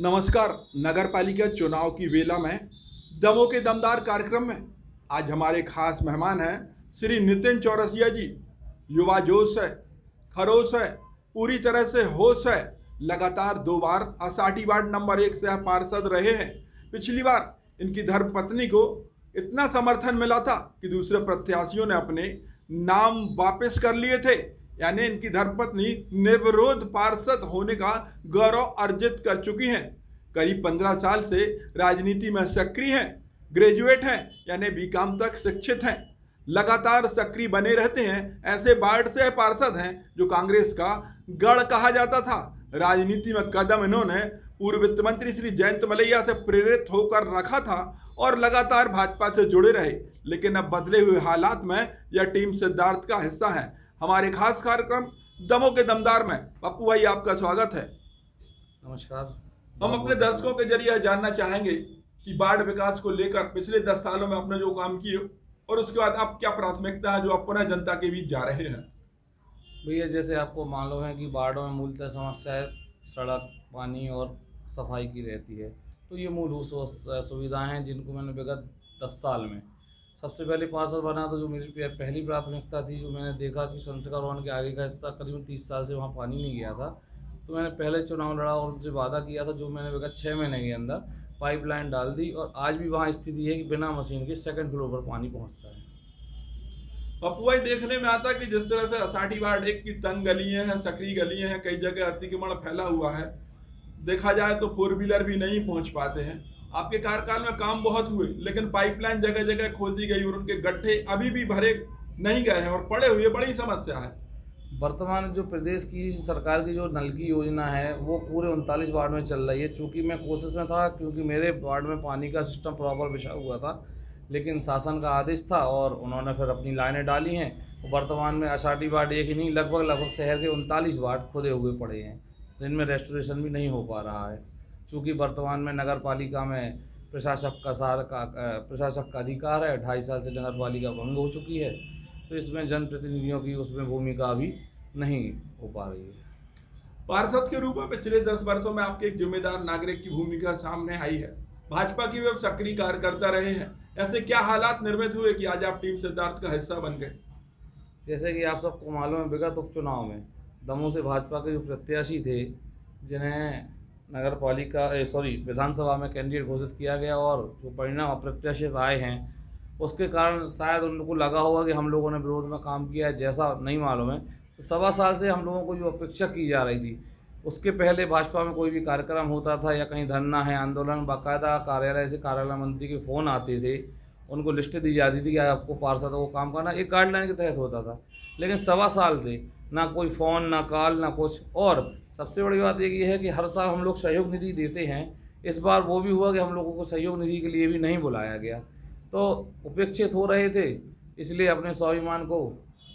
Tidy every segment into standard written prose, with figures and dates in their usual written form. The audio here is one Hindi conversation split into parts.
नमस्कार। नगर पालिका चुनाव की वेला में दमों के दमदार कार्यक्रम में आज हमारे खास मेहमान हैं श्री नितिन चौरसिया जी। युवा जोश है, खरोश है, पूरी तरह से होश है। लगातार 2 बार असाटी वार्ड नंबर 1 से पार्षद रहे हैं। पिछली बार इनकी धर्मपत्नी को इतना समर्थन मिला था कि दूसरे प्रत्याशियों ने अपने नाम वापस कर लिए थे। यानी इनकी धर्मपत्नी निर्विरोध पार्षद होने का गौरव अर्जित कर चुकी हैं। करीब 15 साल से राजनीति में सक्रिय हैं, ग्रेजुएट हैं, यानी बीकॉम तक शिक्षित हैं, लगातार सक्रिय बने रहते हैं। ऐसे वार्ड से पार्षद हैं जो कांग्रेस का गढ़ कहा जाता था। राजनीति में कदम इन्होंने पूर्व वित्त मंत्री श्री जयंत मलैया से प्रेरित होकर रखा था और लगातार भाजपा से जुड़े रहे। लेकिन अब बदले हुए हालात में यह टीम सिद्धार्थ का हिस्सा है। हमारे खास कार्यक्रम दमों के दमदार में पप्पू भाई आपका स्वागत है। नमस्कार। हम अपने दर्शकों के जरिए जानना चाहेंगे कि वार्ड विकास को लेकर पिछले 10 सालों में आपने जो काम किए और उसके बाद आप क्या प्राथमिकता है जो आप पुनः जनता के बीच जा रहे हैं। भैया, जैसे आपको मालूम है कि वार्डों में मूलतः समस्या सड़क, पानी और सफाई की रहती है। तो ये मूलभूत सुविधाएं हैं जिनको मैंने विगत 10 साल में सबसे पहले पार्षद बना। तो जो मेरी पहली प्राथमिकता थी, जो मैंने देखा कि संस्कार भवन के आगे का हिस्सा करीबन 30 साल से वहाँ पानी नहीं गया था, तो मैंने पहले चुनाव लड़ा और उनसे वादा किया था, जो मैंने विगत 6 महीने के अंदर पाइपलाइन डाल दी। और आज भी वहाँ स्थिति है कि बिना मशीन के 2nd फ्लोर पर पानी पहुँचता है। पप्पू भाई, देखने में आता कि जिस तरह से असाटी वार्ड 1 की तंग गलियां हैं, सकरी गलियां हैं, कई जगह अतिक्रमण फैला हुआ है। देखा जाए तो 4 व्हीलर भी नहीं पहुंच पाते हैं। आपके कार्यकाल में काम बहुत हुए, लेकिन पाइपलाइन जगह जगह खोदी गई और उनके गड्ढे अभी भी भरे नहीं गए हैं और पड़े हुए, बड़ी समस्या है। वर्तमान जो प्रदेश की सरकार की जो नल की योजना है वो पूरे 39 वार्ड में चल रही है। चूँकि मैं कोशिश में था, क्योंकि मेरे वार्ड में पानी का सिस्टम प्रॉपर बिछा हुआ था, लेकिन शासन का आदेश था और उन्होंने फिर अपनी लाइनें डाली हैं। वर्तमान में असाटी वार्ड 1 ही नहीं, लगभग शहर के 39 वार्ड खुदे हुए पड़े हैं, जिनमें रेस्टोरेशन भी नहीं हो पा रहा है। चूँकि वर्तमान में नगर पालिका में प्रशासक का अधिकार है। 2.5 साल से नगर पालिका भंग हो चुकी है, तो इसमें जनप्रतिनिधियों की उसमें भूमिका भी नहीं हो पा रही है। पार्षद के रूप में पिछले 10 वर्षों में आपके एक जिम्मेदार नागरिक की भूमिका सामने आई है। भाजपा की वे सक्रिय कार्यकर्ता रहे हैं। ऐसे क्या हालात निर्मित हुए कि आज आप टीम सिद्धार्थ का हिस्सा बन गए। जैसे कि आप सबको मालूम है, विगत उपचुनाव में दमों से भाजपा के जो प्रत्याशी थे, जिन्हें नगर पालिका विधानसभा में कैंडिडेट घोषित किया गया और जो परिणाम अप्रत्याशित आए हैं, उसके कारण शायद उनको लगा होगा कि हम लोगों ने विरोध में काम किया है, जैसा नहीं मालूम है। तो 1.25 साल से हम लोगों को जो अपेक्षा की जा रही थी, उसके पहले भाजपा में कोई भी कार्यक्रम होता था या कहीं धरना है, आंदोलन, बाकायदा कार्यालय से कार्यालय मंत्री के फ़ोन आते थे, उनको लिस्ट दी जाती थी कि आपको पार्षदों को काम करना, एक गाइडलाइन के तहत होता था। लेकिन 1.25 साल से ना कोई फ़ोन, ना कॉल, ना कुछ। और सबसे बड़ी बात ये है कि हर साल हम लोग सहयोग निधि देते हैं। इस बार वो भी हुआ कि हम लोगों को सहयोग निधि के लिए भी नहीं बुलाया गया। तो उपेक्षित हो रहे थे, इसलिए अपने स्वाभिमान को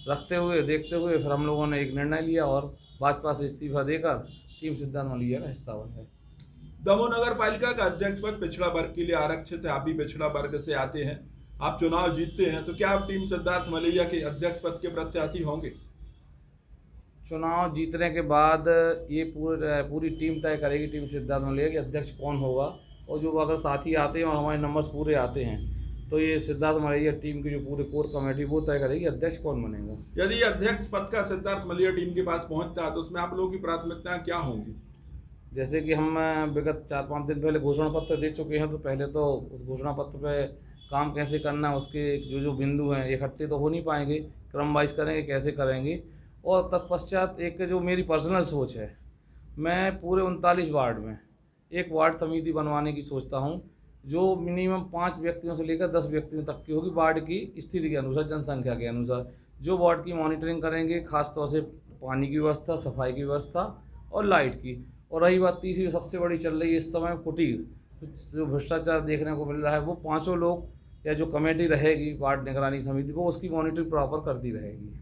रखते हुए, देखते हुए फिर हम लोगों ने एक निर्णय लिया और भाजपा से इस्तीफा देकर टीम सिद्धार्थ मलैया का हिस्सा बन गए। दमोह नगर पालिका का अध्यक्ष पद पिछड़ा वर्ग के लिए आरक्षित है। आप भी पिछड़ा वर्ग से आते हैं, आप चुनाव जीतते हैं, तो क्या आप टीम सिद्धार्थ मलैया के अध्यक्ष पद के प्रत्याशी होंगे। चुनाव जीतने के बाद ये पूरी टीम तय करेगी, टीम सिद्धार्थ मलैया के अध्यक्ष कौन होगा। और जो अगर साथी आते हैं और हमारे नंबर्स पूरे आते हैं, तो ये सिद्धार्थ मलैया टीम की जो पूरे कोर कमेटी वो तय करेगी अध्यक्ष कौन बनेगा। यदि अध्यक्ष पद का सिद्धार्थ मलैया टीम के पास पहुंचता है, तो उसमें आप लोगों की प्राथमिकताएं क्या होंगी। जैसे कि हम विगत 4-5 दिन पहले घोषणा पत्र दे चुके हैं, तो पहले तो उस घोषणा पत्र पे काम कैसे करना है, उसके जो बिंदु हैं इकट्ठे तो हो नहीं पाएंगे, क्रम वाइज करेंगे, कैसे करेंगे। और तत्पश्चात एक जो मेरी पर्सनल सोच है, मैं पूरे 39 वार्ड में एक वार्ड समिति बनवाने की सोचता हूँ, जो मिनिमम 5 व्यक्तियों से लेकर 10 व्यक्तियों तक की होगी, वार्ड की स्थिति के अनुसार, जनसंख्या के अनुसार, जो वार्ड की मॉनिटरिंग करेंगे, खासतौर से पानी की व्यवस्था, सफाई की व्यवस्था और लाइट की। और रही बात तीसरी सबसे बड़ी चल रही है इस समय, कुटीर, जो भ्रष्टाचार देखने को मिल रहा है, वो 5 लोग या जो कमेटी रहेगी वार्ड निगरानी समिति, वो उसकी मॉनिटरिंग प्रॉपर करती रहेगी।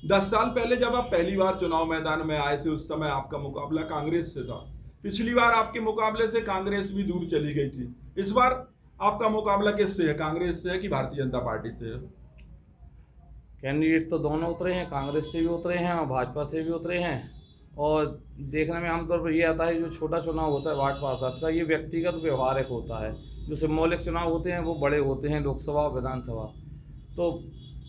10 साल पहले जब आप पहली बार चुनाव मैदान में आए थे, उस समय आपका मुकाबला कांग्रेस से था। पिछली बार आपके मुकाबले से कांग्रेस भी दूर चली गई थी। इस बार आपका मुकाबला किससे है, कांग्रेस से है कि भारतीय जनता पार्टी से है। कैंडिडेट तो दोनों उतरे हैं, कांग्रेस से भी उतरे हैं और भाजपा से भी उतरे हैं। और देखने में आमतौर पर ये आता है जो छोटा चुनाव होता है वार्ड पार्षद का, ये व्यक्तिगत व्यवहारिक होता है। जो सिम्बॉलिक चुनाव होते हैं वो बड़े होते हैं, लोकसभा और विधानसभा। तो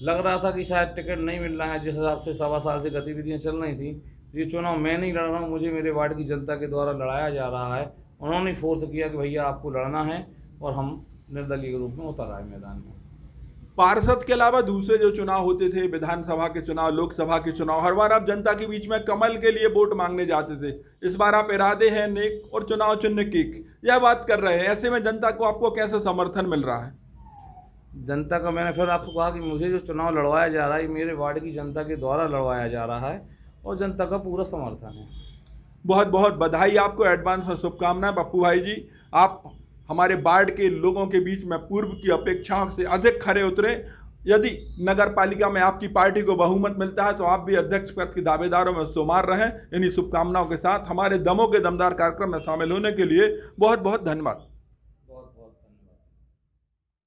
लग रहा था कि शायद टिकट नहीं मिल रहा है, जिस हिसाब से 1.25 साल से गतिविधियाँ चल रही थी। ये चुनाव मैं नहीं लड़ रहा हूँ, मुझे मेरे वार्ड की जनता के द्वारा लड़ाया जा रहा है। उन्होंने फोर्स किया कि भैया आपको लड़ना है, और हम निर्दलीय के रूप में उतर आए मैदान में। पार्षद के अलावा दूसरे जो चुनाव होते थे, विधानसभा के चुनाव, लोकसभा के चुनाव, हर बार आप जनता के बीच में कमल के लिए वोट मांगने जाते थे। इस बार आप इरादे हैं नेक और चुनाव चिन्ह किक, यह बात कर रहे हैं। ऐसे में जनता को आपको कैसे समर्थन मिल रहा है? जनता का, मैंने फिर आपको कहा कि मुझे जो चुनाव लड़वाया जा रहा है, मेरे वार्ड की जनता के द्वारा लड़वाया जा रहा है, और जनता का पूरा समर्थन है। बहुत बहुत बधाई आपको, एडवांस में शुभकामनाएं पप्पू भाई जी। आप हमारे वार्ड के लोगों के बीच में पूर्व की अपेक्षाओं से अधिक खरे उतरे। यदि नगर पालिका में आपकी पार्टी को बहुमत मिलता है तो आप भी अध्यक्ष पद के दावेदारों में शुमार रहें। इन्हीं शुभकामनाओं के साथ हमारे दमों के दमदार कार्यक्रम में शामिल होने के लिए बहुत बहुत धन्यवाद।